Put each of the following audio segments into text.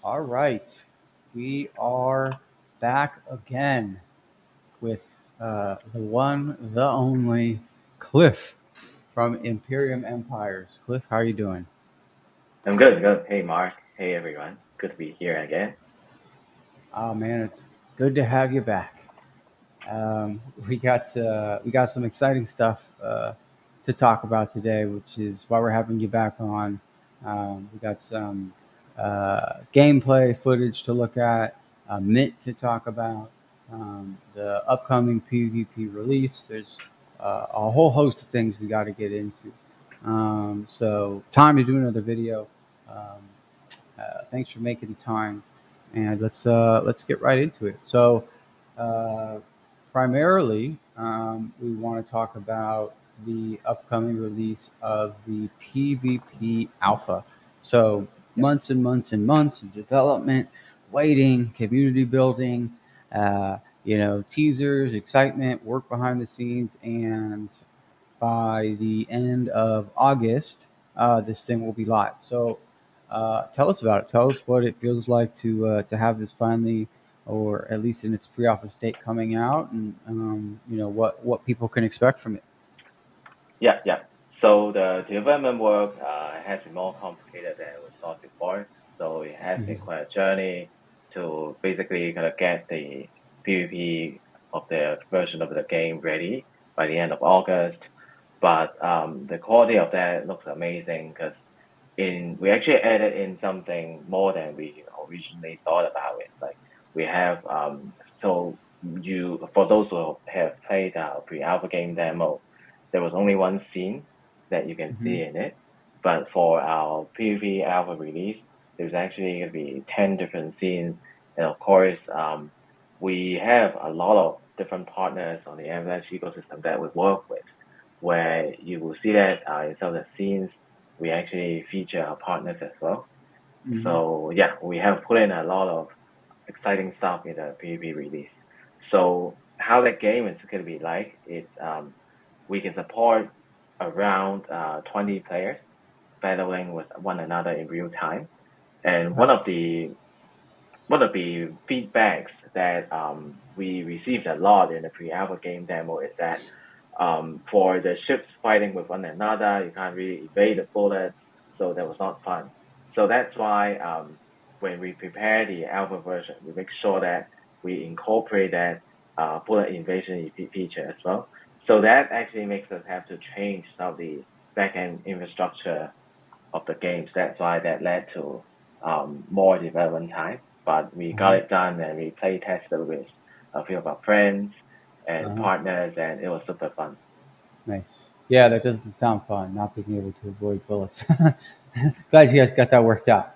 All right, we are back again with the one, the only Cliff from Imperium Empires. Cliff, how are you doing? I'm good, good. Hey, Mark. Hey, everyone. Good to be here again. Oh man, it's good to have you back. We got some exciting stuff to talk about today, which is why we're having you back on. We got some gameplay footage to look at, Mint to talk about, the upcoming PvP release. There's a whole host of things we got to get into. So time to do another video. Um, Thanks for making the time, and let's get right into it. So. Uh, Primarily, we want to talk about the upcoming release of the PvP Alpha. So, Yep. months and months and months of development, waiting, community building, teasers, excitement, work behind the scenes, and by the end of August, this thing will be live. So, tell us about it. Tell us what it feels like to have this finally, or at least in its pre-alpha state, coming out, and what people can expect from it. Yeah, yeah. So the development work has been more complicated than we thought before. So it has been Mhm. quite a journey to basically kind of get the PvP of the version of the game ready by the end of August. But the quality of that looks amazing because we actually added in something more than we originally thought about it. Like we have so you for those who have played our pre-alpha game demo, there was only one scene that you can Mhm. see in it. But for our PvP alpha release, there's actually going to be 10 different scenes. And of course, we have a lot of different partners on the Avalanche ecosystem that we work with, where you will see that in some of the scenes, we actually feature our partners as well. Mhm. So yeah, we have put in a lot of exciting stuff in the PvP release. So how that game is going to be like is we can support around 20 players battling with one another in real time. And Right. one of the feedbacks that we received a lot in the pre-alpha game demo is that for the ships fighting with one another, you can't really evade the bullets, so that was not fun. So that's why when we prepare the alpha version, we make sure that we incorporate that bullet invasion feature as well. So that actually makes us have to change some of the backend infrastructure of the games. That's why that led to more development time. But we got Uh-huh. it done and we play tested with a few of our friends and Uh-huh. partners, and it was super fun. Nice. Yeah, that doesn't sound fun. Not being able to avoid bullets. Glad you guys got that worked out.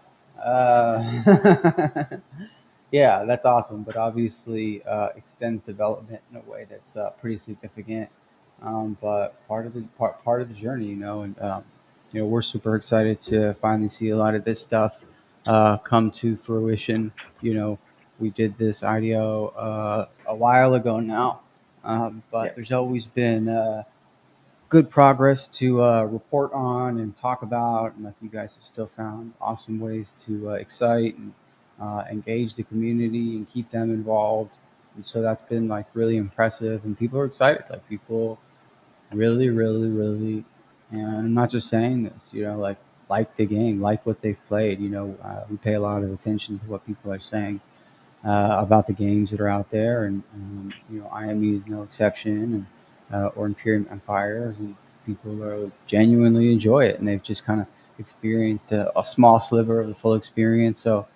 Yeah, that's awesome. But obviously, extends development in a way that's pretty significant. But part of the journey, and we're super excited to finally see a lot of this stuff come to fruition. You know, we did this IDO a while ago now, Yeah. but there's always been good progress to report on and talk about. And like you guys have still found awesome ways to excite and engage the community and keep them involved. And so that's been like really impressive, and people are excited. Like people really, really, really, and I'm not just saying this. Like the game, like what they've played. We pay a lot of attention to what people are saying about the games that are out there, and IME is no exception, and or Imperium Empires, and people are genuinely enjoy it, and they've just kind of experienced a small sliver of the full experience. So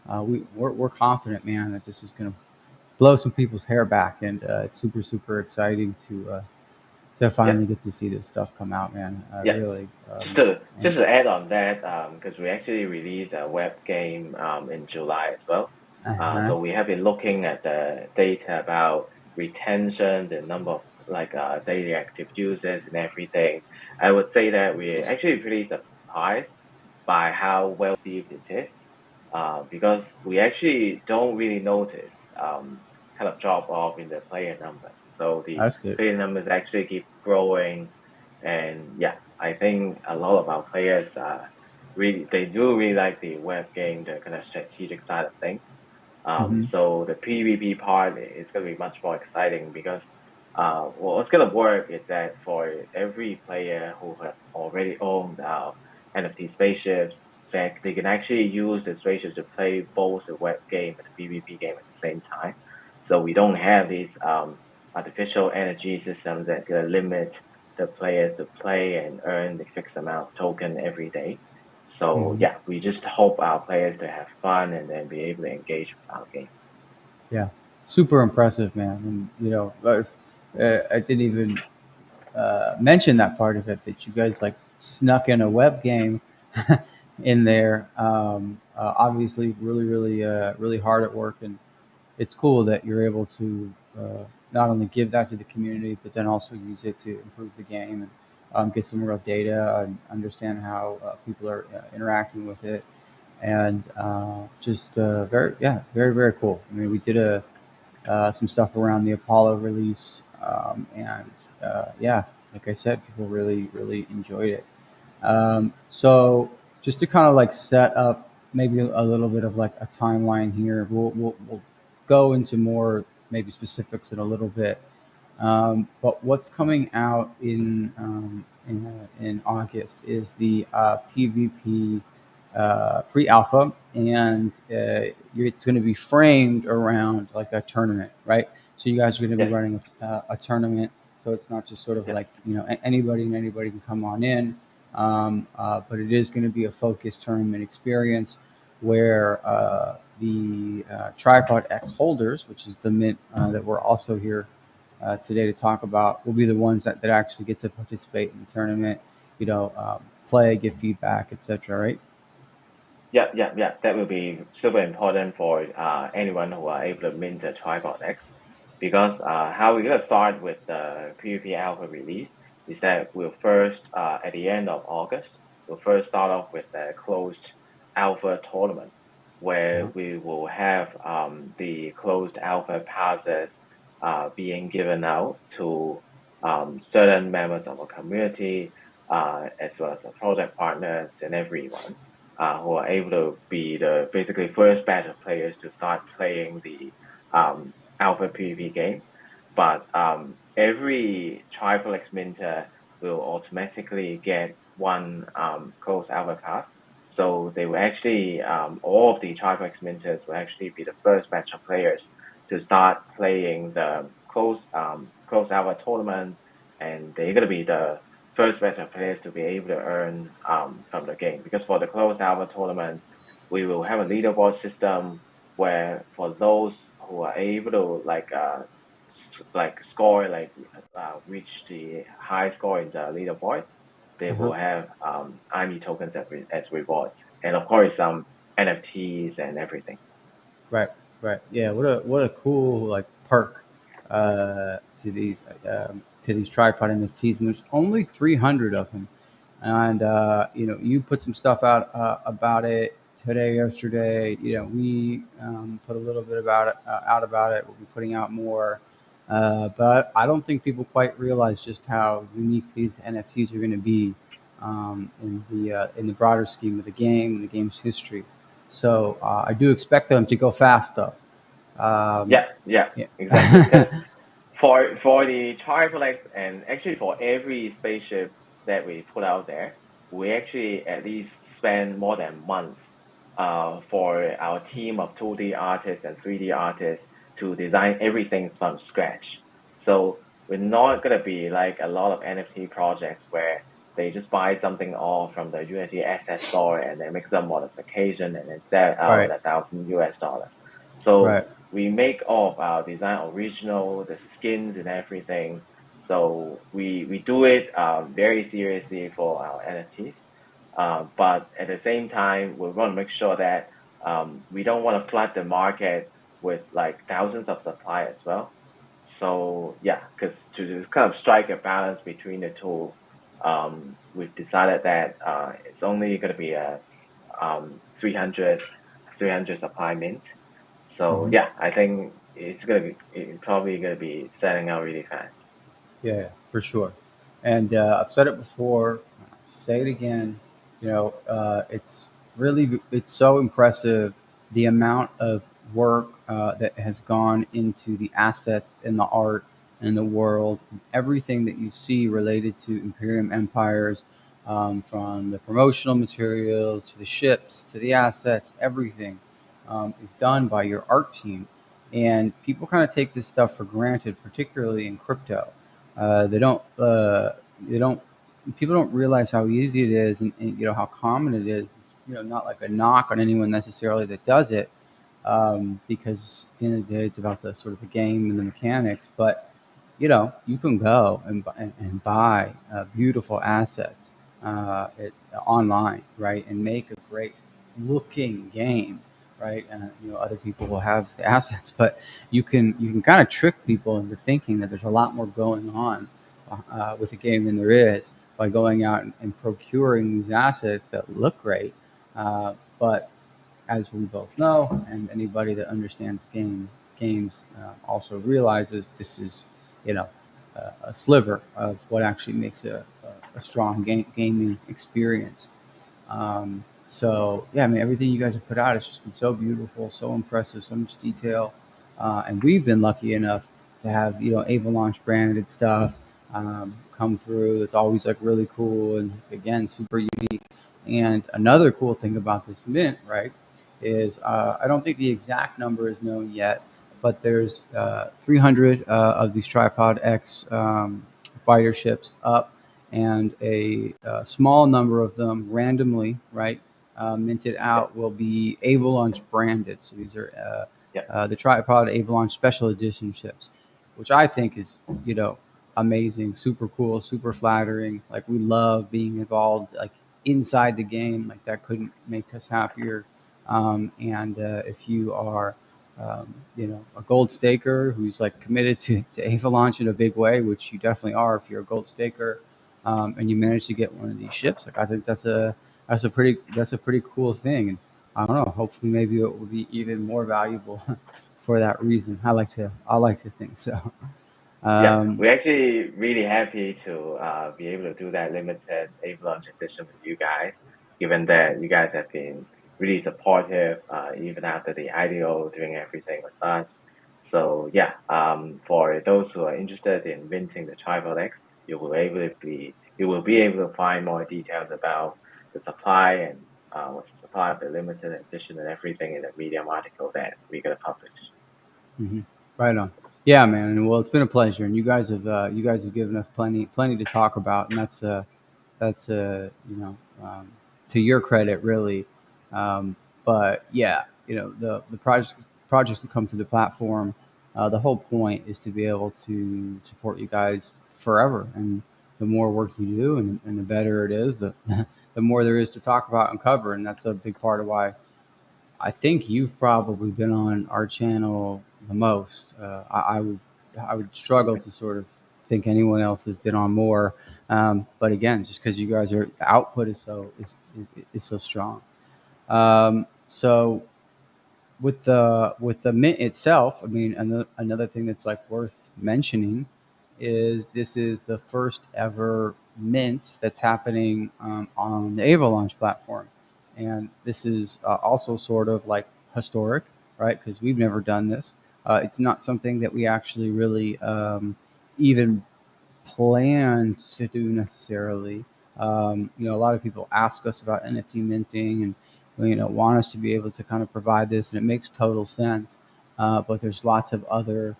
we're confident, man, that this is going to blow some people's hair back, and it's super super exciting to Yeah. finally get to see this stuff come out, man. Yeah. Really, Just to and just to add on that, because we actually released a web game in July as well. uh-huh. So we have been looking at the data about retention, the number of like daily active users and everything. I would say that we're actually pretty surprised by how well received it is, because we actually don't really notice kind of drop off in the player numbers. So the That's good. player numbers actually keep growing, and yeah, I think a lot of our players they do really like the web game, the kind of strategic side of things. Hmm. So the PvP part is going to be much more exciting because what's going to work is that for every player who have already owned NFT spaceships, that they can actually use the spaceships to play both the web game and the PvP game at the same time. So we don't have these artificial energy systems that going to limit the players to play and earn the fixed amount of token every day. So Hmm. yeah, we just hope our players to have fun and then be able to engage with our game. Yeah, super impressive, man. And I didn't even mention that part of it, that you guys like snuck in a web game in there. Obviously, really hard at work, and it's cool that you're able to not only give that to the community, but then also use it to improve the game and get some real data and understand how people are interacting with it. And just very cool. I mean, we did some stuff around the Apollo release, and yeah, like I said, people really enjoyed it. So just to kind of like set up maybe a little bit of like a timeline here, we'll go into more maybe specifics in a little bit. But what's coming out in August is the PvP pre-alpha, and it's going to be framed around like a tournament, right? So you guys are going to be Yes, running a tournament, so it's not just sort of yes, like anybody and anybody can come on in, but it is going to be a focused tournament experience where the Tripod-X holders, which is the mint that we're also here today to talk about, will be the ones that actually get to participate in the tournament, play, give feedback, etc. Right? yeah. That will be super important for anyone who are able to mint the Tripod-X because how we're gonna start with the PvP alpha release is that we'll first at the end of August we'll first start off with a closed alpha tournament where Uh-huh. we will have the closed alpha passes being given out to certain members of our community as well as the project partners and everyone who are able to be the basically first batch of players to start playing the alpha PvP game. But every Triplex minter will automatically get one closed alpha pass. So they will actually, all of the Triplex minters will actually be the first batch of players to start playing the closed alpha tournament, and they're gonna be the first batch of players to be able to earn from the game. Because for the closed alpha tournament, we will have a leaderboard system where for those who are able to like score reach the high score in the leaderboard, they Uh-huh. will have IME tokens as rewards, and of course some NFTs and everything. Right, right. Yeah, what a cool like perk to these tripod NFTs, and there's only 300 of them. And you put some stuff out about it today, yesterday. We put a little bit about it out about it. We'll be putting out more, but I don't think people quite realize just how unique these NFTs are going to be in the broader scheme of the game and the game's history. So I do expect them to go fast, though. Um, Yeah, exactly. Because yeah. for the triplex and actually for every spaceship that we put out there, we actually at least spend more than months for our team of 2D artists and 3D artists to design everything from scratch. So we're not gonna be like a lot of NFT projects where they just buy something off from the Unity asset store and then make some modification and then sell it out Right, at $1,000. So right. we make all of our design original, the skins and everything. So we do it very seriously for our NFTs. But at the same time, we want to make sure that we don't want to flood the market with like thousands of supply as well. So yeah, because to just kind of strike a balance between the two, we've decided that it's only going to be a 300 supply mint. So Hmm. yeah, I think it's probably gonna be selling out really fast. Yeah, for sure. And I've said it before, I'll say it again. It's so impressive the amount of work that has gone into the assets and the art and the world, and everything that you see related to Imperium Empires, from the promotional materials to the ships to the assets, everything is done by your art team. And people kind of take this stuff for granted, particularly in crypto. They don't. They don't People don't realize how easy it is, and how common it is. It's not like a knock on anyone necessarily that does it, because at the end of the day, it's about the sort of the game and the mechanics. But you can go and buy beautiful assets online, right, and make a great looking game, right. And other people will have the assets, but you can kind of trick people into thinking that there's a lot more going on with the game than there is, by going out and procuring these assets that look great. But as we both know, and anybody that understands games also realizes, this is you know a sliver of what actually makes a strong gaming experience. So yeah, I mean, everything you guys have put out has just been so beautiful, so impressive, so much detail, and we've been lucky enough to have Avalaunch branded stuff come through. It's always like really cool and again super unique. And another cool thing about this mint, right, is I don't think the exact number is known yet, but there's 300 of these Tripod-X fighter ships up, and a small number of them randomly, right, minted Yeah, out, will be Avalaunch branded. So these are yeah, the Tripod Avalaunch Special Edition ships, which I think is, amazing, super cool, super flattering. Like, we love being involved, like, inside the game. Like, that couldn't make us happier. And if you are, a gold staker who's like committed to Avalaunch in a big way, which you definitely are if you're a gold staker, and you manage to get one of these ships, like, I think that's a pretty cool thing. And I don't know, hopefully maybe it will be even more valuable for that reason. I like to think so. yeah. Um, We're actually really happy to be able to do that limited Avalaunch edition with you guys, given that you guys have been really supportive, even after the IDO, doing everything with us. So yeah, for those who are interested in minting the Tribal X, you will be able to find more details about the supply and what's the supply of the limited edition and everything in the Medium article that we're gonna publish. mhm. Right on. Yeah, man. And well, it's been a pleasure, and you guys have given us plenty to talk about, and that's to your credit, really. But yeah, the projects that come through the platform, the whole point is to be able to support you guys forever. And the more work you do, and the better it is, the more there is to talk about and cover. And that's a big part of why I think you've probably been on our channel the most. I would struggle to sort of think anyone else has been on more. But again, just because you guys are, the output is so strong. So with the mint itself, I mean, another thing that's like worth mentioning is this is the first ever mint that's happening on the Avalaunch platform, and this is also sort of like historic, right? Because we've never done this. It's not something that we actually really even planned to do necessarily. A lot of people ask us about NFT minting, and want us to be able to kind of provide this, and it makes total sense. But there's lots of other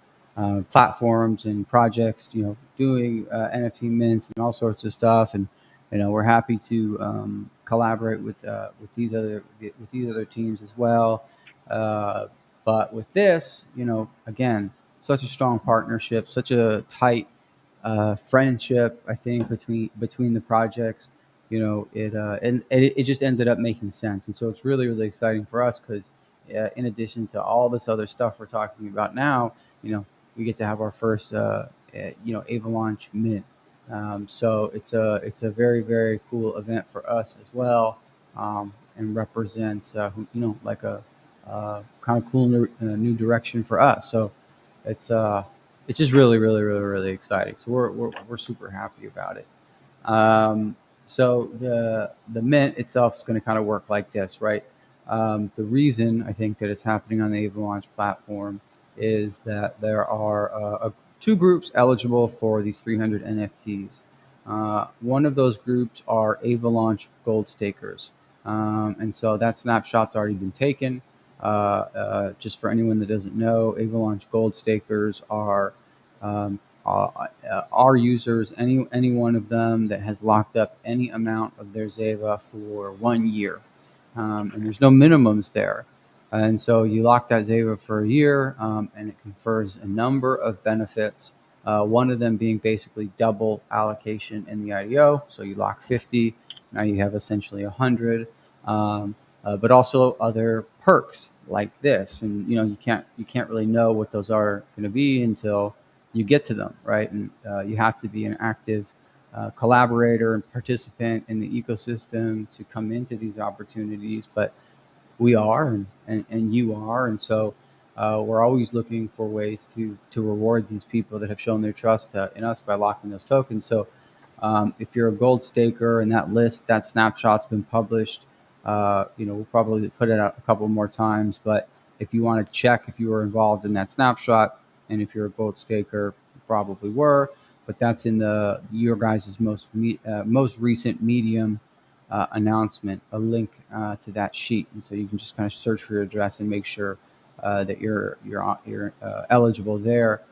platforms and projects, doing NFT mints and all sorts of stuff, and we're happy to collaborate with these other teams as well. Uh, but with this, again, such a strong partnership, such a tight friendship, I think, between the projects. It just ended up making sense, and so it's really really exciting for us because in addition to all this other stuff we're talking about now, we get to have our first Avalaunch mint. So it's a very very cool event for us as well, and represents like a kind of cool new direction for us. So it's uh it's just really, really, really, really exciting. So we're super happy about it. Um, So the mint itself is going to kind of work like this, right? The reason I think that it's happening on the Avalaunch platform is that there are two groups eligible for these 300 NFTs. One of those groups are Avalaunch Gold Stakers, and so that snapshot's already been taken. Just for anyone that doesn't know, Avalaunch Gold Stakers are um, our users, any one of them that has locked up any amount of their Zeva for 1 year, and there's no minimums there. And so you lock that Zeva for a year, and it confers a number of benefits. One of them being basically double allocation in the IDO. So you lock 50, now you have essentially 100. But also other perks like this, and you can't really know what those are going to be until you get to them, right? And you have to be an active collaborator and participant in the ecosystem to come into these opportunities. But we are, and you are, and so we're always looking for ways to reward these people that have shown their trust in us by locking those tokens. So if you're a gold staker and that snapshot's been published, we'll probably put it out a couple more times. But if you want to check if you were involved in that snapshot, and if you're a gold staker, you probably were. But that's in your guys' most recent Medium announcement, a link to that sheet, and so you can just kind of search for your address and make sure that you're eligible there.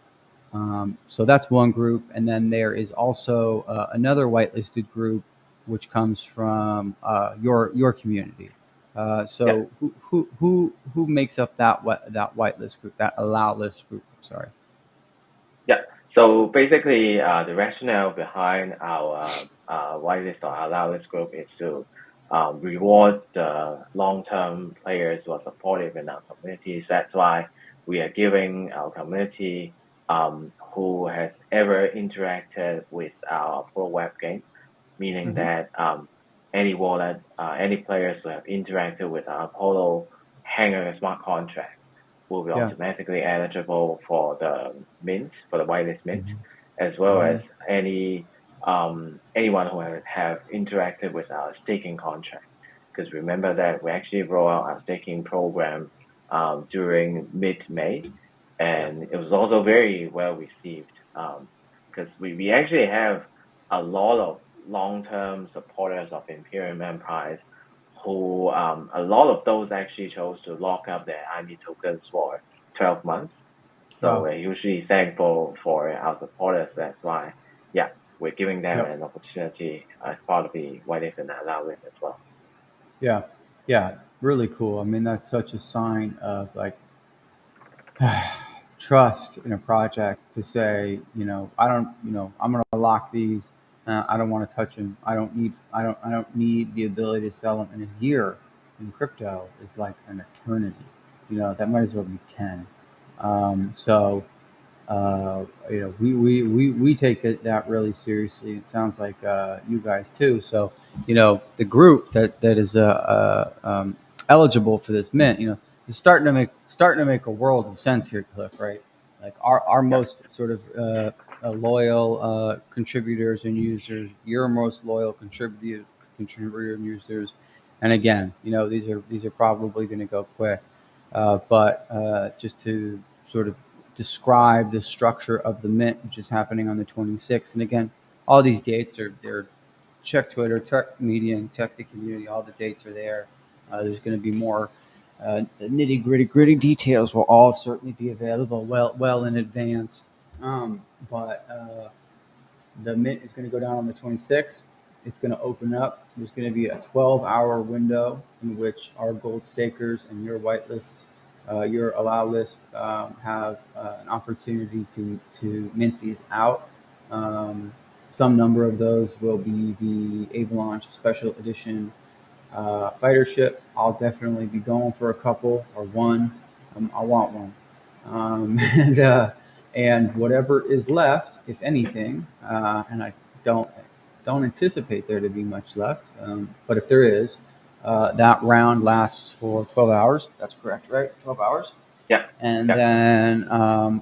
So that's one group, and then there is also another whitelisted group, which comes from your community. Yeah. So who makes up that whitelist group, that allow list group? Sorry. Yeah. So basically, the rationale behind our whitelist or allow list group is to reward the long-term players who are supportive in our communities. That's why we are giving our community who has ever interacted with our pro web game, meaning Mm-hmm. that any wallet, any players who have interacted with our Apollo Hanger smart contract will be Yeah. automatically eligible for the mint, for the whitelist mint, Mm-hmm. as well Mm-hmm. as anyone who have interacted with our staking contract. Because remember that we actually roll out our staking program during mid-May, and it was also very well received because we actually have a lot of long-term supporters of Imperium Empires who a lot of those actually chose to lock up their IB tokens for 12 months. So Wow. we're usually thankful for our supporters. That's why, yeah, we're giving them Yep. an opportunity as part of the whitelist and allow list as well. Yeah. Yeah. Really cool. I mean, that's such a sign of like trust in a project to say, I don't, I'm going to lock these. I don't want to touch them. I don't need the ability to sell them in a year. In crypto is like an eternity. That might as well be 10. So we take that really seriously. It sounds like you guys too. So the group that is eligible for this mint, is starting to make a world of sense here, Cliff. Right? Like our Yeah. most sort of loyal contributors and users, your most loyal contributor and users, and again, these are probably going to go quick, but just to sort of describe the structure of the mint, which is happening on the 26th. And again, all these dates they're check Twitter, check Medium, check the community. All the dates are there. There's going to be more. The gritty details will all certainly be available well in advance. But the mint is going to go down on the 26th. It's going to open up. There's going to be a 12-hour window in which our gold stakers and your whitelists, your allow list, have an opportunity to mint these out. Um, some number of those will be the Avalaunch Special Edition fighter ship. I'll definitely be going for a couple or one. I want one. And whatever is left, if anything, and I don't anticipate there to be much left, but if there is, that round lasts for 12 hours. That's correct, right? 12 hours. Yeah. And Yeah. then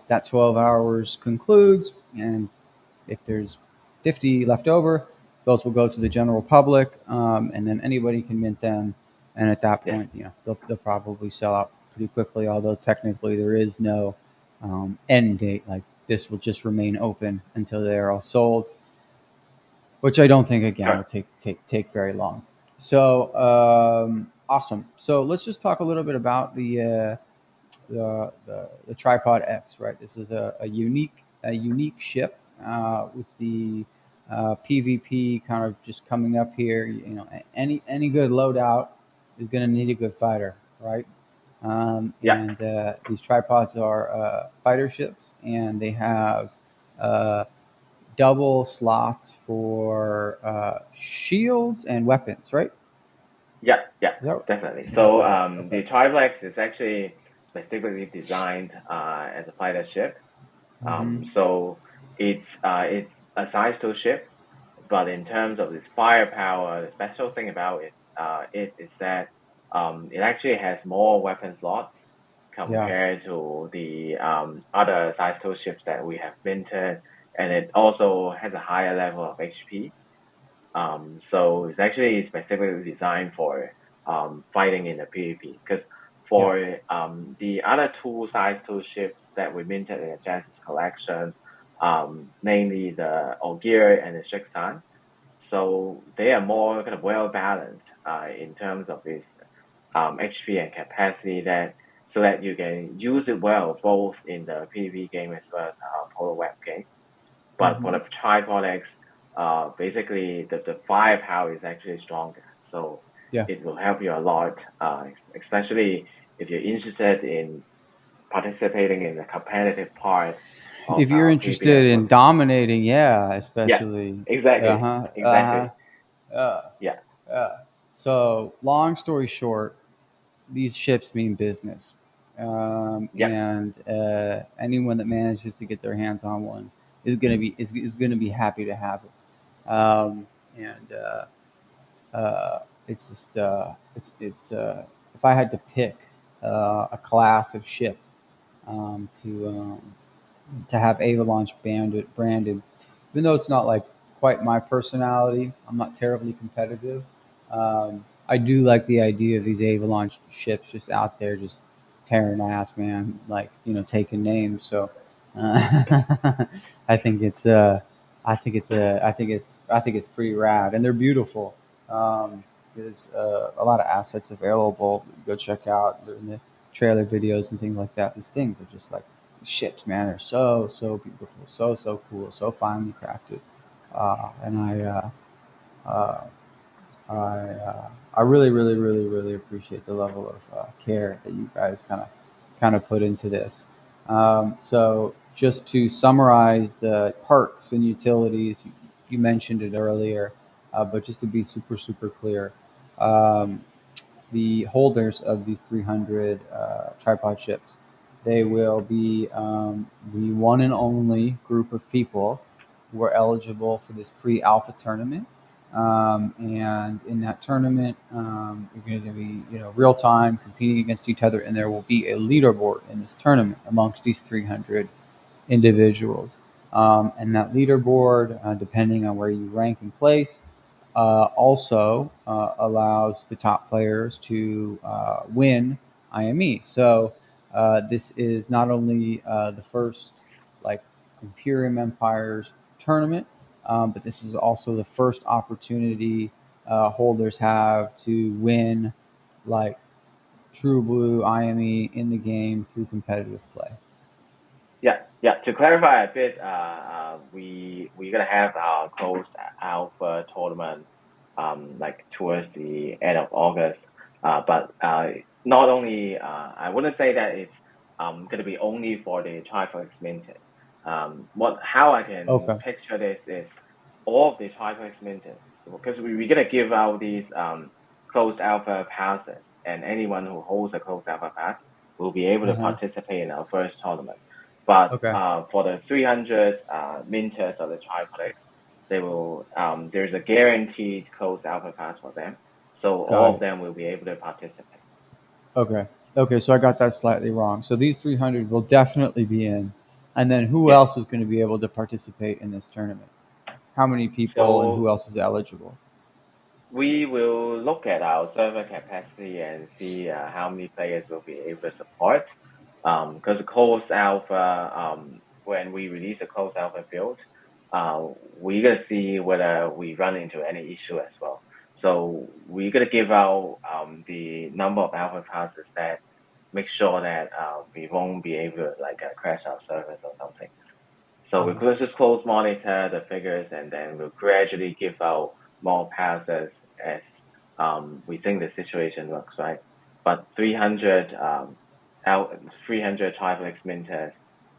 that 12 hours concludes, and if there's 50 left over, those will go to the general public, and then anybody can mint them. And at that Yes. point, they'll probably sell out pretty quickly. Although technically there is no end date. Like this will just remain open until they are all sold, which I don't think again will Correct. take very long. So awesome. So let's just talk a little bit about the Tripod-X, right? This is a unique ship with the PvP kind of just coming up here. Any good loadout is going to need a good fighter, right? Yeah. And these tripods are fighter ships, and they have uh, double slots for shields and weapons, right? Yeah. Yeah. Is that Definitely. So okay? the Okay. Triplex is actually specifically designed as a fighter ship. Mm-hmm. So it's a size 2 ship, but in terms of its firepower, the special thing about it is that it actually has more weapon slots Yeah. compared to the other size 2 ships that we have minted, and it also has a higher level of HP. So it's actually specifically designed for fighting in the PvP. Because Yeah. for the other two size 2 ships that we minted in the Genesis collection, namely the Ogier and the Shiksan, so they are more kind of well balanced in terms of its HP and capacity, that so that you can use it well both in the PvP game as well as Polar Web game. But for Mm-hmm. the Tripod-X, basically the firepower is actually stronger. So Yeah. it will help you a lot, especially if you're interested in participating in the competitive part of If you're PvP as interested well. in dominating, yeah, Yeah, especially. Uh exactly, huh. Uh exactly. huh. Uh, Yeah, so, long story short, these ships mean business, yeah, and anyone that manages to get their hands on one is gonna be happy to have it. And it's just if I had to pick a class of ship to have Avalaunch branded, even though it's not like quite my personality. I'm not terribly competitive. I do like the idea of these Avalaunch ships just out there, just tearing ass, man. Like taking names. So I think it's I think it's pretty rad, and they're beautiful. There's a lot of assets available. Go check out in the trailer videos and things like that. These things are just like ships, man. They're so beautiful, so cool, so finely crafted, and uh, I really appreciate the level of care that you guys kind of put into this. So just to summarize the perks and utilities, you mentioned it earlier, but just to be super clear, um, the holders of these 300 tripod ships, they will be the one and only group of people who are eligible for this pre-alpha tournament. And in that tournament, you're going to be, real time competing against each other, and there will be a leaderboard in this tournament amongst these 300 individuals. And that leaderboard, depending on where you rank and place, also allows the top players to win IME. So this is not only the first like Imperium Empires tournament, but this is also the first opportunity holders have to win like true blue IME in the game through competitive play. yeah, yeah. To clarify a bit, we're gonna have our closed alpha tournament like towards the end of August. But not only I wouldn't say that it's gonna be only for the Triplex minted. What how I can Okay. picture this is all of the Triplex minted, because we're gonna give out these closed alpha passes, and anyone who holds a closed alpha pass will be able to Uh-huh. participate in our first tournament. But Okay. for the 300 minters of the Triplex, they will there's a guaranteed closed alpha pass for them, so all Got of it. them will be able to participate. Okay. Okay, so I got that slightly wrong. So these 300 will definitely be in. And then who Yes. else is going to be able to participate in this tournament? How many people and who So else is eligible? we will look at our server capacity and see how many players will be able to support. Because the closed alpha, when we release a closed alpha build, we're gonna see whether we run into any issue as well. So we're gonna give out the number of alpha passes that make sure that we won't be able to like crash our servers or something. So we Uh, could just close monitor the figures and then we'll gradually give out more passes as we think the situation works, right? But 300 out 300 Tripod-X minters,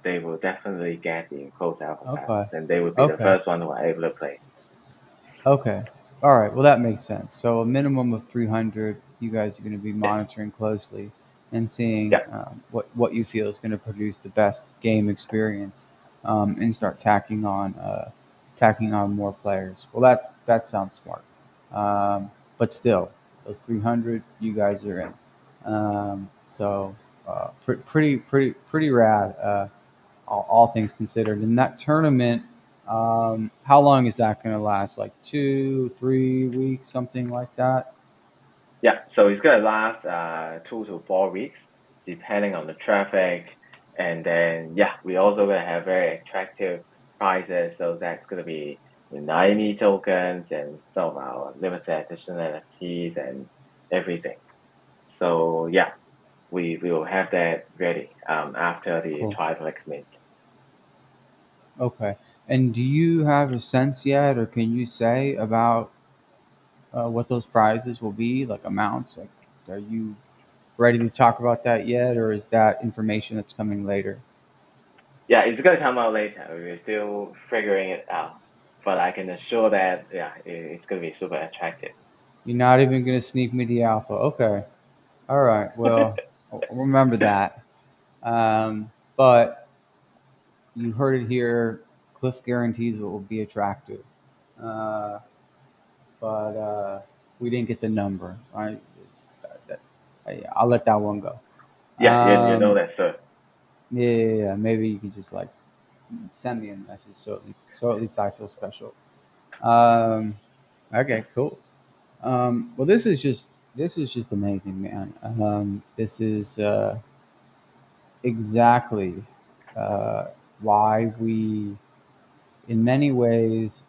they will definitely get the closed alpha passes okay. and they will be the Okay. first one who are able to play. Okay. All right. Well, that makes sense. So a minimum of 300. You guys are going to be Yeah, monitoring closely and seeing yeah, what you feel is going to produce the best game experience, and start tacking on more players. Well, that sounds smart. But still, those 300, you guys are in. So pretty rad. All things considered. And that tournament, how long is that going to last? Like 2, 3 weeks, something like that? yeah. So it's gonna last 2 to 4 weeks, depending on the traffic. And then yeah, we also gonna have very attractive prizes. So that's gonna be the 90 tokens and some of our limited edition NFTs and everything. So yeah, we will have that ready after the Cool. trial mint. Okay. And do you have a sense yet, or can you say about what those prizes will be, like amounts? Like, are you ready to talk about that yet, or is that information that's coming later? Yeah, it's gonna come out later. We're still figuring it out, but I can assure that yeah, it's gonna be super attractive. You're not even going to sneak me the alpha. Okay. All right. Well, I'll remember that. But you heard it here. Cliff guarantees it will be attractive. Uh, but we didn't get the number. Right? I'll let that one go. Yeah, you know Um, that, sir. yeah. Maybe you can just like send me a message so at least I feel special. Um, okay, cool. Well, this is just amazing, man. This is exactly uh, why we, in many ways,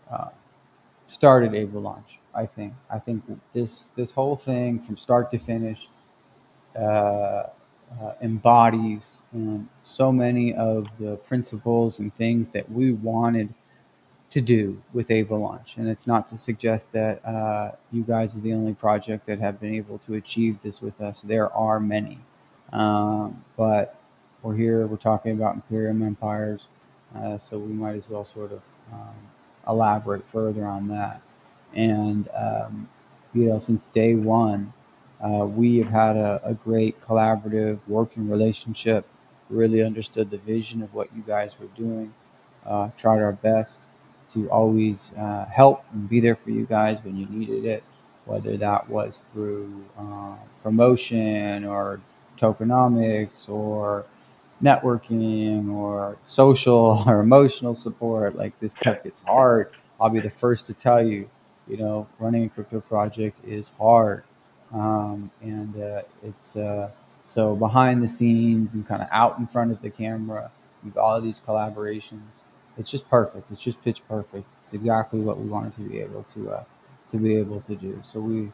started Avalaunch. I think this whole thing from start to finish embodies so many of the principles and things that we wanted to do with Avalaunch. And it's not to suggest that you guys are the only project that have been able to achieve this with us. There are many, but we're here. We're talking about Imperium Empires, so we might as well sort of um, elaborate further on that. And since day one, we have had a great collaborative working relationship. Really understood the vision of what you guys were doing. Tried our best to always help and be there for you guys when you needed it, whether that was through promotion or tokenomics or networking or social or emotional support. Like, this stuff gets hard. I'll be the first to tell you, running a crypto project is hard. And it's so behind the scenes and kind of out in front of the camera, we've all of these collaborations. It's just perfect. It's just pitch perfect. It's exactly what we wanted to be able to do. So we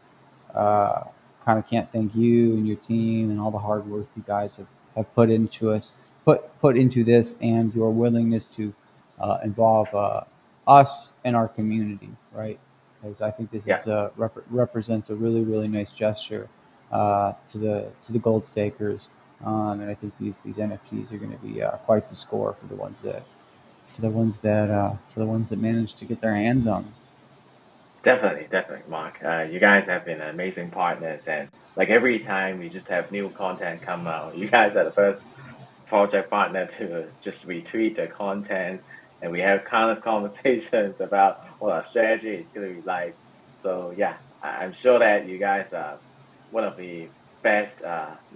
uh, kind of can't thank you and your team and all the hard work you guys have put into this, and your willingness to involve us and our community, right? Because I think this Yeah, is represents a really really nice gesture to the gold stakers, and I think these NFTs are going to be quite the score for the ones that manage to get their hands on them. definitely, Mark. You guys have been amazing partners, and like every time we just have new content come out, you guys are the first project partner to just retweet the content, and we have kind of conversations about what our strategy is going to be like. So yeah, I'm sure that you guys are one of the best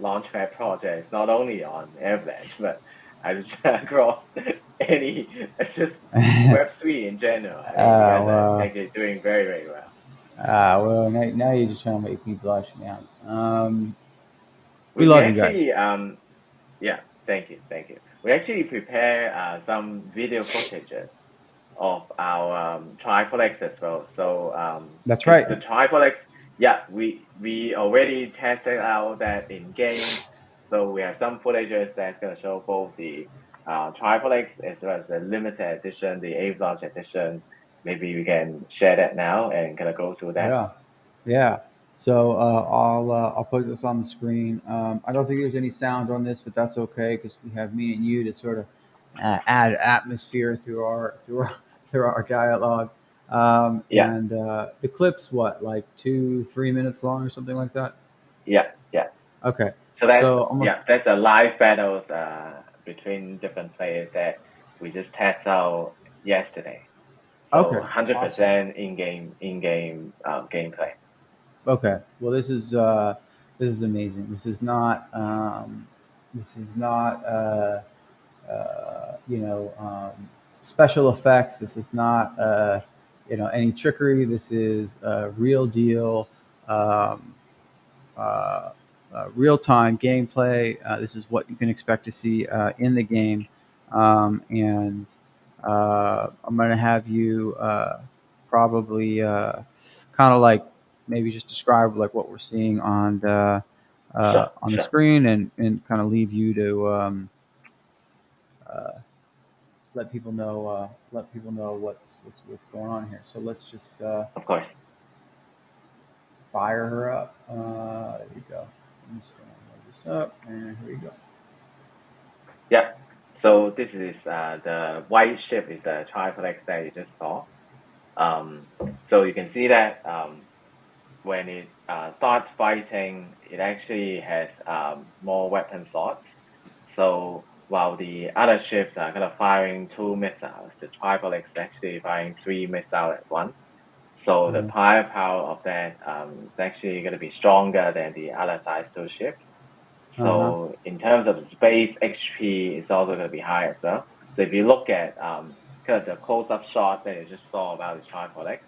launchpad projects, not only on Avalanche, but I just across any, it's just Web3 in general. I mean, you guys are Well, actually doing very, very well. well, now you're just trying to make me blush, man. We We love you guys. actually, yeah, thank you. We actually prepare some video footages of our Tripod-X as well. So, That's because right. the Tripod-X, yeah, we already tested out that in game. So we have some footages that's gonna show both the Tripod-X as well as the limited edition, the Avalaunch edition. Maybe we can share that now and kind of go through that. Yeah, yeah. So I'll put this on the screen. I don't think there's any sound on this, but that's okay because we have me and you to sort of add atmosphere through our dialogue. Yeah, And the clip's what, like 2-3 minutes long or something like that. yeah. Okay. So So I'm gonna. that's a live battles between different players that we just test out yesterday. So Okay. Awesome. 100% in game gameplay. Okay. Well, this is amazing. This is not special effects. This is not any trickery. This is real deal, um, real time gameplay. This is what you can expect to see in the game, and I'm going to have you probably kind of like maybe just describe like what we're seeing Sure, on the sure. screen, and kind of leave you to uh, let people know what's going on here. So let's just Of course. fire her up. There you go. I'm just going to load this up, and here we go. Yeah. So this is the white ship is the triplex that you just saw. Um, so you can see that when it starts fighting, it actually has more weapon slots. So while the other ships are kind of firing two missiles, the triplex is actually firing three missiles at once. So the Uh-huh. firepower of that is actually going to be stronger than the other size two ships. Uh-huh. So in terms of space, HP is also going to be high as well. So if you look at kind of the close-up shot that you just saw about the triplex,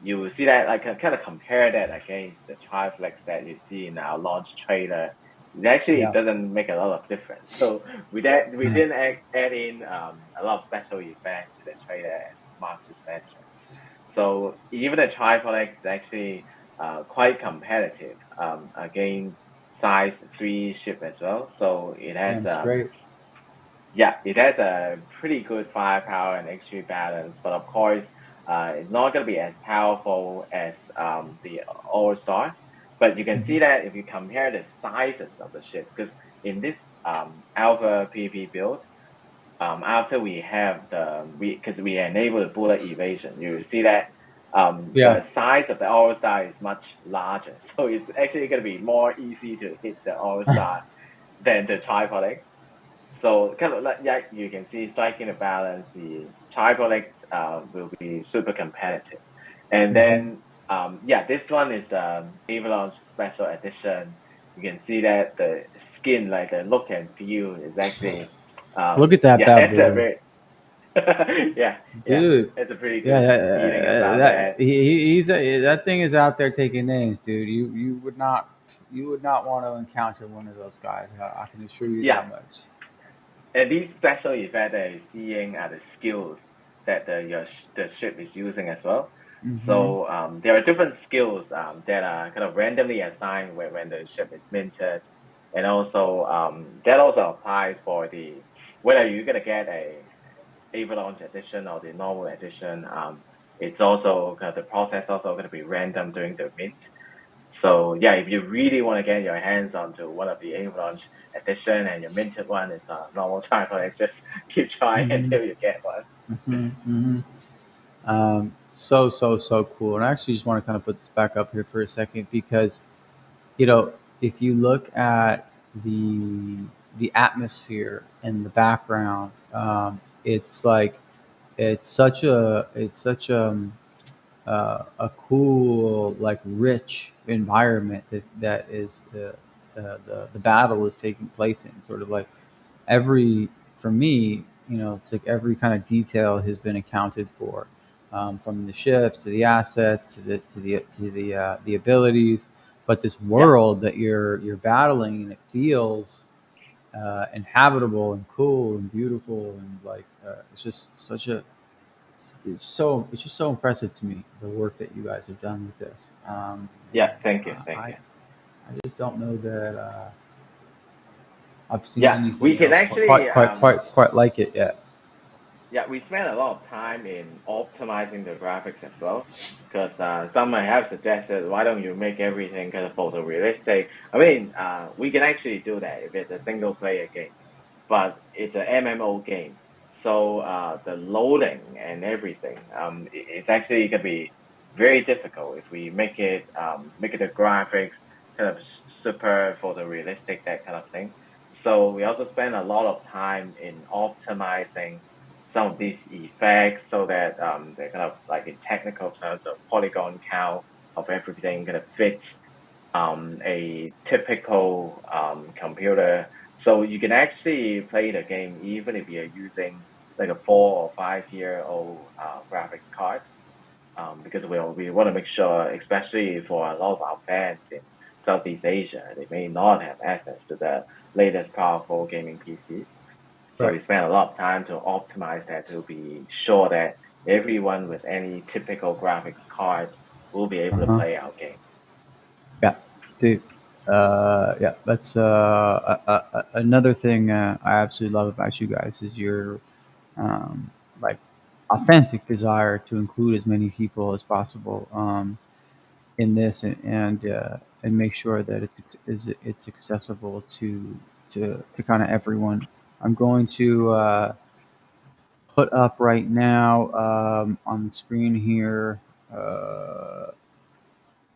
you will see that I can kind of compare that against the triplex that you see in our launch trailer. It Yeah. doesn't make a lot of difference. So we didn't add in a lot of special effects to the trailer, as Mark just mentioned. So even the triplex is actually quite competitive against size three ship as well. So Damn straight. it has a pretty good firepower and XP balance, but of course, it's not going to be as powerful as the All Star. But you can see Mhm. that if you compare the sizes of the ship, because in this Alpha PvP build, after we have because we enable the bullet evasion, you see that Yeah. the size of the All Star is much larger. So it's actually going to be more easy to hit the All Star than the Tripod. So kind of like, yeah, you can see striking a balance. The Tripod-X will be super competitive, and Hmm. then this one is the Avalaunch Special Edition. You can see that the skin, like the look and feel, is actually Look at that bad that's a boy, very yeah, dude. that's a pretty Yeah, good feeling about that. that thing is out there taking names, dude. You would not want to encounter one of those guys. I can assure you Yeah, that much. and these special effects that you're seeing are the skills that the ship is using as well. Hmm. So there are different skills that are kind of randomly assigned when the ship is minted, and also that also applies for the whether you're gonna get a Avalaunch edition or the normal edition. It's also the process also going to be random during the mint. So yeah, if you really want to get your hands onto one of the Avalaunch edition and your minted one is a normal time, like just keep trying Hmm. until you get one. Hmm. Hmm. So cool. And I actually just want to kind of put this back up here for a second because you know, if you look at the the atmosphere and the background, it's like it's such a cool, like rich environment that is the battle is taking place in. Sort of like every for me. it's like every kind of detail has been accounted for, from the ships to the assets to the abilities. But this Yeah, world that you're battling, and it feels inhabitable and cool and beautiful, and like it's just such a it's just so impressive to me, the work that you guys have done with this. yeah. Thank you, I thank you. I just don't know that I've seen Yeah, we anything can else actually quite like it yet. yeah, we spent a lot of time in optimizing the graphics as well. Because someone have suggested, why don't you make everything kind of photorealistic? I mean, we can actually do that if it's a single player game, but it's an MMO game. So the loading and everything, it's actually gonna be very difficult if we make it the graphics kind of super photorealistic, that kind of thing. So we also spend a lot of time in optimizing some of these effects so that they're kind of like in technical terms of polygon count of everything kind of fits a typical computer. So you can actually play the game even if you're using like a 4 or 5 year old graphics card, because we want to make sure, especially for a lot of our fans in Southeast Asia, they may not have access to the latest powerful gaming PCs. So Right. we spend a lot of time to optimize that to be sure that everyone with any typical graphics card will be able to Uh-huh. play our game. Yeah, dude. Yeah, that's another thing I absolutely love about you guys is your um, like authentic desire to include as many people as possible in this, and make sure that it's accessible to kind of everyone. I'm going to put up right now on the screen here a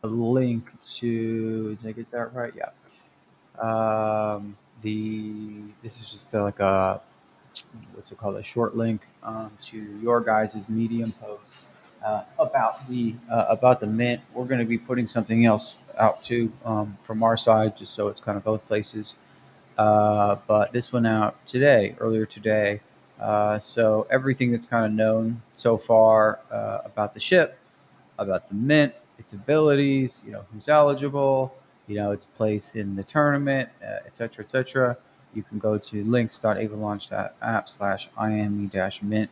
link to. Did I get that right? Yeah. The This is just like a, what's it called, a short link to your guys' Medium post about the mint. We're going to be putting something else out too, from our side, just so it's kind of both places. But this went out today, earlier today. So everything that's kind of known so far about the ship, about the mint, its abilities, who's eligible, its place in the tournament, et cetera, et cetera. You can go to links.avalaunch.app/ime-mint.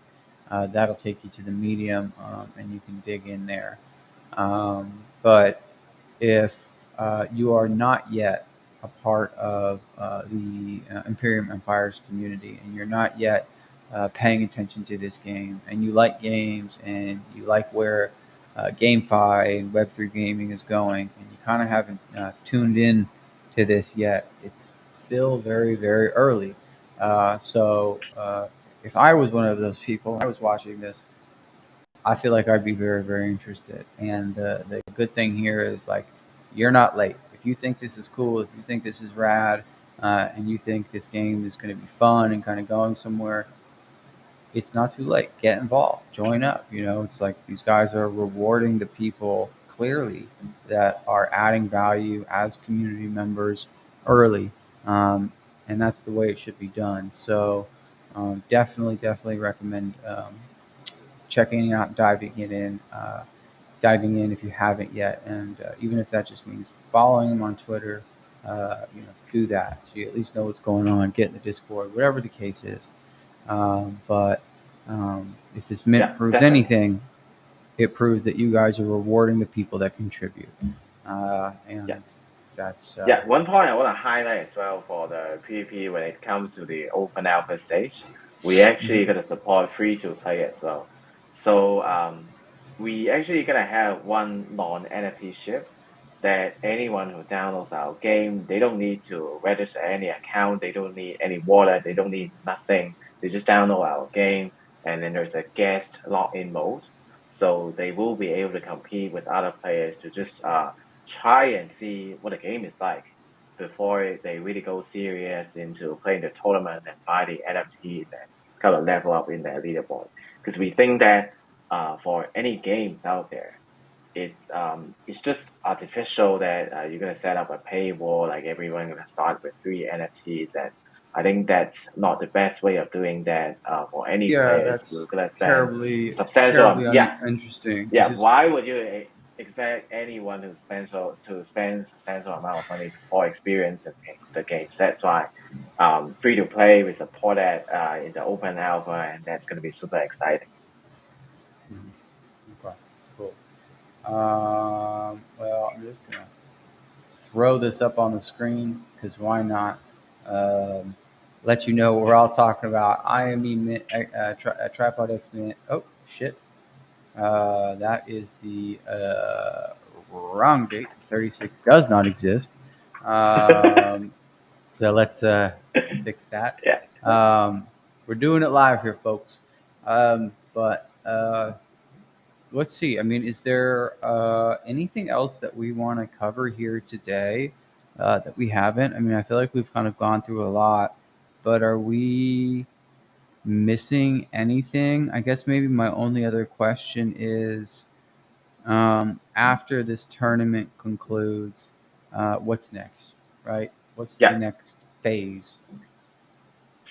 That'll take you to the Medium, and you can dig in there. But if you are not yet a part of the Imperium Empires community, and you're not yet paying attention to this game, and you like games, and you like where GameFi and Web3 gaming is going, and you kind of haven't tuned in to this yet, it's still very, very early. So if I was one of those people, I was watching this, I feel like I'd be very, very interested. And the good thing here is, like, you're not late. If you think this is cool, if you think this is rad, and you think this game is going to be fun and kind of going somewhere, it's not too late. Get involved, join up. It's like these guys are rewarding the people clearly that are adding value as community members early, and that's the way it should be done. So definitely recommend checking it out, diving in if you haven't yet, and even if that just means following them on Twitter, do that so you at least know what's going on. Get in the Discord, whatever the case is. But if this mint Yeah, proves definitely. anything, it proves that you guys are rewarding the people that contribute, Yeah. and that's Yeah, one point I want to highlight as well for the PvP when it comes to the open alpha stage, we actually mhm. gonna support free to play as well. So we actually gonna have one non-NFT ship that anyone who downloads our game, they don't need to register any account, they don't need any wallet, they don't need nothing. They just download our game, and then there's a guest login mode. So they will be able to compete with other players to just try and see what the game is like before they really go serious into playing the tournament and buy the NFTs and kind of level up in their leaderboard. Because we think that for any games out there, it's just artificial that you're gonna set up a paywall, like everyone gonna start with 3 NFTs and I think that's not the best way of doing that for any Yeah, players who are that's gonna spend terribly substantial. terribly uninteresting. It's Yeah. just Why would you expect anyone to spend substantial amount of money before experiencing the games? That's why free to play we support that in the open alpha, and that's gonna be super exciting. okay, cool. Well, I'm just gonna throw this up on the screen because why not? Let you know what we're all talking about. IME Mint, Tripod-X Mint. Oh shit, that is the wrong date. 36 does not exist. So let's fix that. Yeah. We're doing it live here, folks. But let's see. I mean, is there anything else that we want to cover here today that we haven't? I mean, I feel like we've kind of gone through a lot, but are we missing anything? I guess maybe my only other question is after this tournament concludes, what's next, right? What's the Yeah. next phase?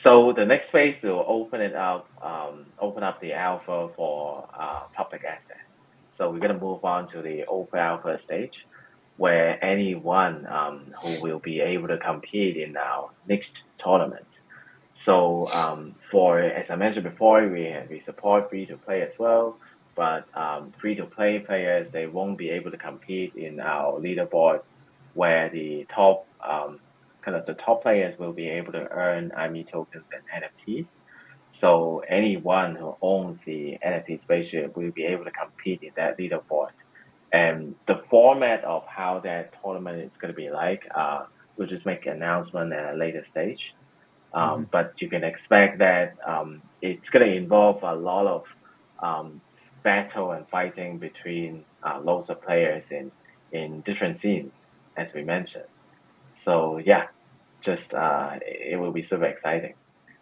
So the next phase will open up the alpha for public access. So we're gonna move on to the open alpha stage, where anyone who will be able to compete in our next tournament. So for as I mentioned before, we support free to play as well, but free to play players they won't be able to compete in our leaderboard, where the top players will be able to earn IME tokens and NFTs. So anyone who owns the NFT spaceship will be able to compete in that leaderboard. And the format of how that tournament is going to be like, we'll just make an announcement at a later stage. But you can expect that it's going to involve a lot of battle and fighting between loads of players in different scenes, as we mentioned. So yeah, just it will be super exciting.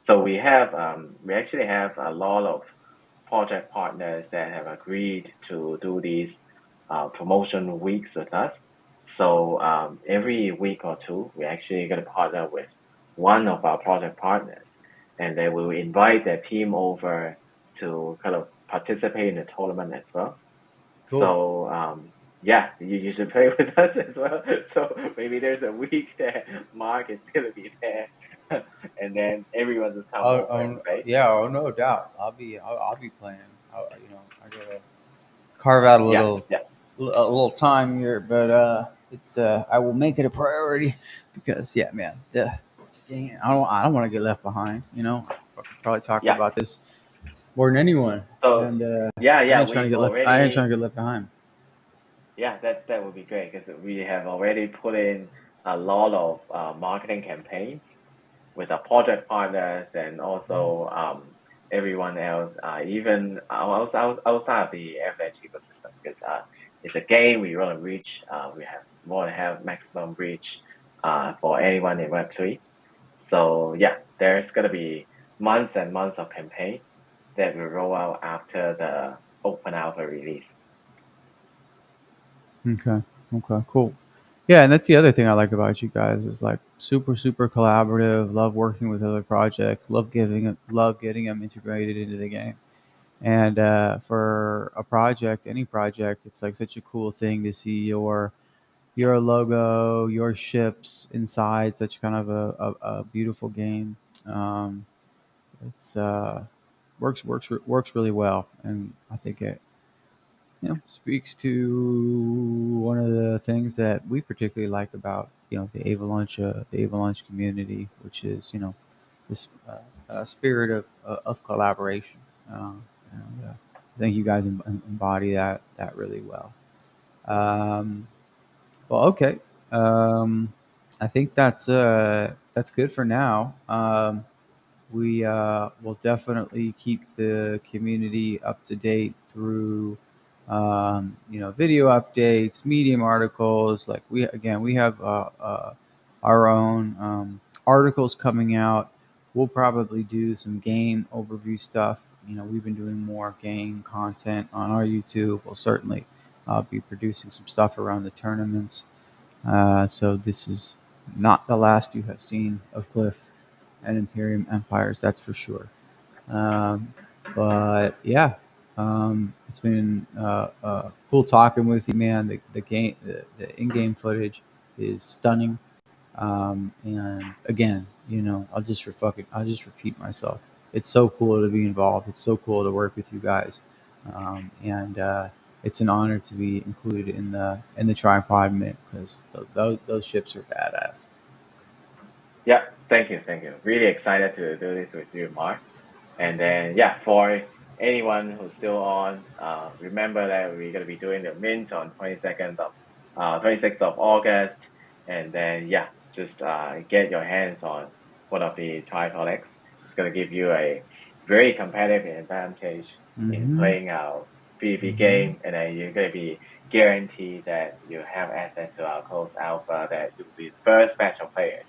So we actually have a lot of project partners that have agreed to do these promotion weeks with us. So every week or two, we're actually going to partner with one of our project partners, and they will invite their team over to kind of participate in the tournament as well. Cool. So yeah, you should play with us as well. So maybe there's a week that Mark is gonna be there, and then everyone just come over and play. Yeah, oh no doubt. I'll be playing. I gotta carve out Yeah, yeah, a little time here, but it's I will make it a priority because yeah, man, dang it, I don't want to get left behind. I fucking probably talk yeah. about this more than anyone, So and yeah, I yeah, ain't trying to we've get left. I ain't trying already to get left behind. yeah that would be great because we have already put in a lot of marketing campaigns with our project partners and also everyone else, even outside of the Avalanche ecosystem, because it's a game we want to reach. We want to have maximum reach for anyone in Web3. So yeah, there's gonna be months and months of campaign that will roll out after the open alpha release. Okay. Okay. Cool. Yeah, and that's the other thing I like about you guys is like super collaborative. Love working with other projects. Love getting them integrated into the game. And for a project, any project, it's like such a cool thing to see your logo, your ships inside such kind of a beautiful game. Um, it's works really well, and I think it speaks to one of the things that we particularly like about the Avalaunch community, which is this spirit of collaboration. I think you guys embody that really well. Um, well, okay. Um, I think that's good for now. We will definitely keep the community up to date through video updates, Medium articles. Like we have our own articles coming out. We'll probably do some game overview stuff. We've been doing more game content on our YouTube. We'll certainly be producing some stuff around the tournaments. So this is not the last you have seen of Cliff and Imperium Empires, that's for sure. But yeah, it's been cool talking with you, man. The in-game footage is stunning. And again, I'll just repeat myself. It's so cool to be involved. It's so cool to work with you guys, and it's an honor to be included in the Tripod Mint because those ships are badass. Yeah, thank you. Really excited to do this with you, Mark. And then, yeah, for anyone who's still on, remember that we're going to be doing the mint on 26th of August. And then, yeah, just get your hands on one of the Tripod-X. It's going to give you a very competitive advantage in Mm-hmm. playing our PvP game. And then you're going to be guaranteed that you have access to our closed alpha, that you'll be the first batch of players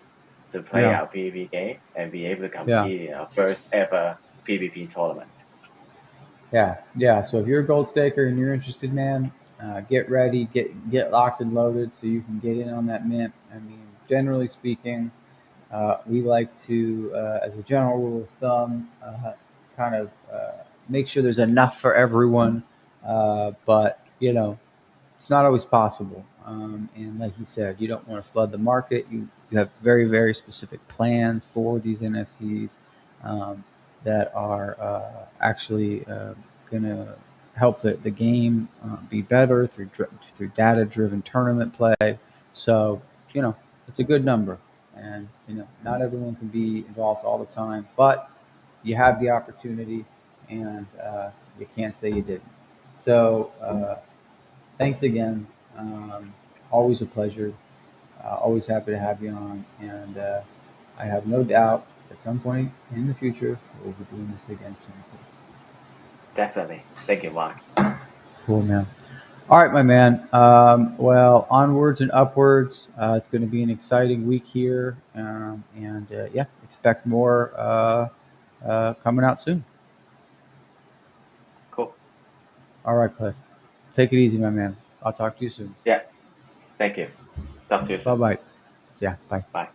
to play Yeah. our PvP game and be able to Yeah. compete in our first ever PvP tournament. Yeah. So if you're a gold staker and you're interested, man, get ready, get locked and loaded so you can get in on that mint. I mean, generally speaking, we like to, as a general rule of thumb, kind of make sure there's enough for everyone. But it's not always possible. And like you said, you don't want to flood the market. You have very, very specific plans for these NFTs that are actually going to help the game be better through data driven tournament play. So, it's a good number. And, not everyone can be involved all the time, but you have the opportunity and you can't say you didn't. So, thanks again. Always a pleasure. Always happy to have you on. And I have no doubt at some point in the future we'll be doing this again soon. Definitely. Thank you, Mark. Cool, man. All right, my man. Well, onwards and upwards. It's going to be an exciting week here. And yeah, expect more coming out soon. Cool. All right, Cliff. Take it easy, my man. I'll talk to you soon. Yeah. Thank you. Talk to you Bye soon. bye. Yeah, bye. Bye.